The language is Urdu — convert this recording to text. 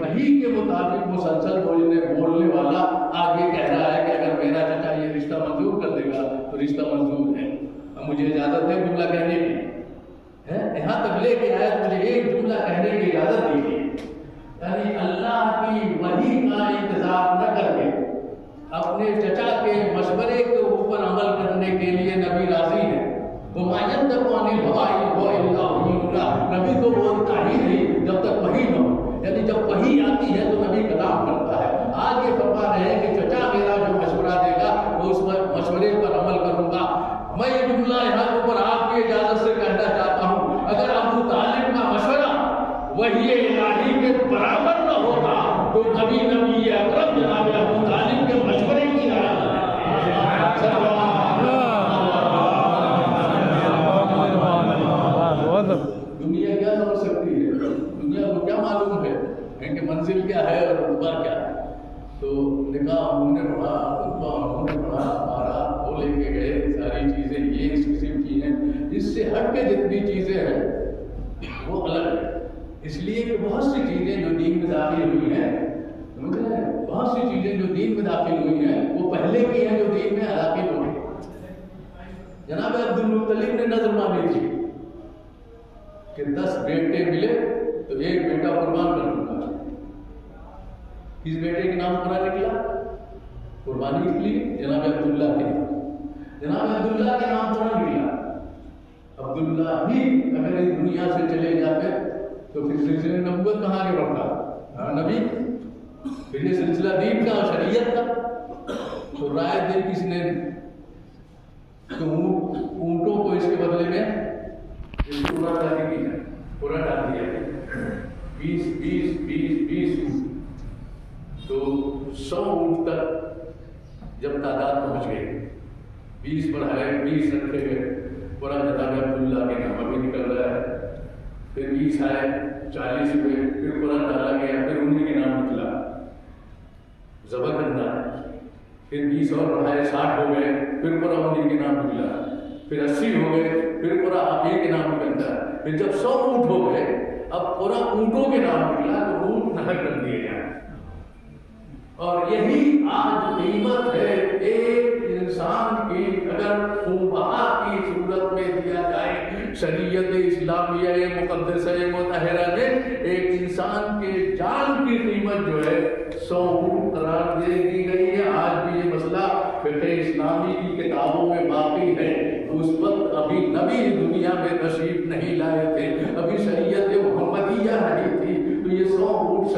وحی کے مطابق مسلسل بولنے والا آگے کہہ رہا ہے کہ اگر میرا چچا یہ رشتہ منظور کر دے گا تو رشتہ منظور ہے، اب مجھے اجازت ہے جملہ کہنے کی ہے، یہاں تک لے کے آئے مجھے ایک جملہ کہنے کی اجازت دی گئی، یعنی اللہ کی وحی کا انتظار نہ کر کے اپنے چچا کے مشورے کے اوپر عمل کرنے کے لیے نبی راضی ہے۔ وَمَا يَنطِقُ عَنِ الْهَوَىٰ إِنْ هُوَ إِلَّا وَحْيٌ يُوحَىٰ، نبی تو بولتا ہی نہیں جب تک وحی نہ ہو، یعنی جب وحی آتی ہے تو نبی کلام کرتا ہے۔ آج یہ فرما رہے ہیں کہ چچا میرا جو مشورہ دے گا وہ اس مشورے پر عمل کروں گا۔ میں یہ جملہ یہاں پر آپ کی اجازت سے کہنا چاہتا ہوں، اگر ابو طالب کا مشورہ وحی الہی کے برابر نہ ہوتا تو کبھی نبی اکرم جناب ابو طالب کے مشورے کی رائے دنیا کیا سمجھ سکتی ہے؟ دنیا کو کیا معلوم ہے کہ منزل کیا ہے اور رتبہ کیا ہے؟ تو نکاح انہوں نے پڑھا، خطبہ انہوں نے پڑھا، ہمارا وہ لے کے گئے ساری چیزیں یہ اس قسم کی ہیں، اس سے ہٹ کے جتنی چیزیں ہیں وہ الگ ہے، اس لیے کہ بہت سی چیزیں جو دین میں داخل ہوئی ہیں، بہت سی چیزیں جو دین میں داخل ہوئی ہیں وہ پہلے کی ہیں جو دین میں داخل ہو گئی۔ جناب عبدالمطلب نے نظر مانی تھی کہ 10 بیٹے ملے تو ایک بیٹا قربان کر دوں گا۔ کس بیٹے کے نام قرآن نکلا؟ قربانی نکلی جناب عبداللہ کے نام، جناب عبداللہ کے نام قرآن نکلا۔ عبداللہ بھی اگر اس دنیا سے چلے جاتے تو پھر سلسلہ نبوت کہاں آگے بڑھتا؟ نبی پھر یہ سلسلہ دین کا شریعت کا تو رائے دے کس نے؟ تو اونٹوں کو اس کے بدلے میں پورا ڈال دیا، پورا ڈال دیا 20 تو 100 اونٹ تک جب تعداد پہنچ گئی، 20 بڑھائے 20 رکھے گئے، پورا جناب عبداللہ کے نام ابھی نکل رہا ہے، پھر 20 آئے 40 ہوئے، پھر قرآن ڈالا گیا، پھر انہیں کے نام نکلا ذبح کرنا ہے، پھر 20 اور بڑھائے 60 ہو گئے، پھر قرآن انہیں کے نام نکلا، پھر 80 ہو گئے، پھر قرآن آپ ہی کے نام نکلتا ہے، پھر جب 100 اونٹ ہو گئے اب قرآن اونٹوں کے نام نکلا تو اونٹ نہر کر دیے جائیں۔ اور یہی آج قیمت ہے ایک انسان کی، اگر خوبہ کی صورت میں دیا جائے شریعت اسلامیہ مقدسہ مطہرہ میں ایک انسان کے جان کی قیمت جو ہے 100 اونٹ قرار دے دی گئی ہے۔ آج بھی یہ مسئلہ فقہ اسلامی کی کتابوں میں باقی ہے، اس وقت ابھی نبی دنیا میں تشریف نہیں لائے تھے، ابھی شریعت محمدیہ نہیں تھی، تو یہ 100 اونٹ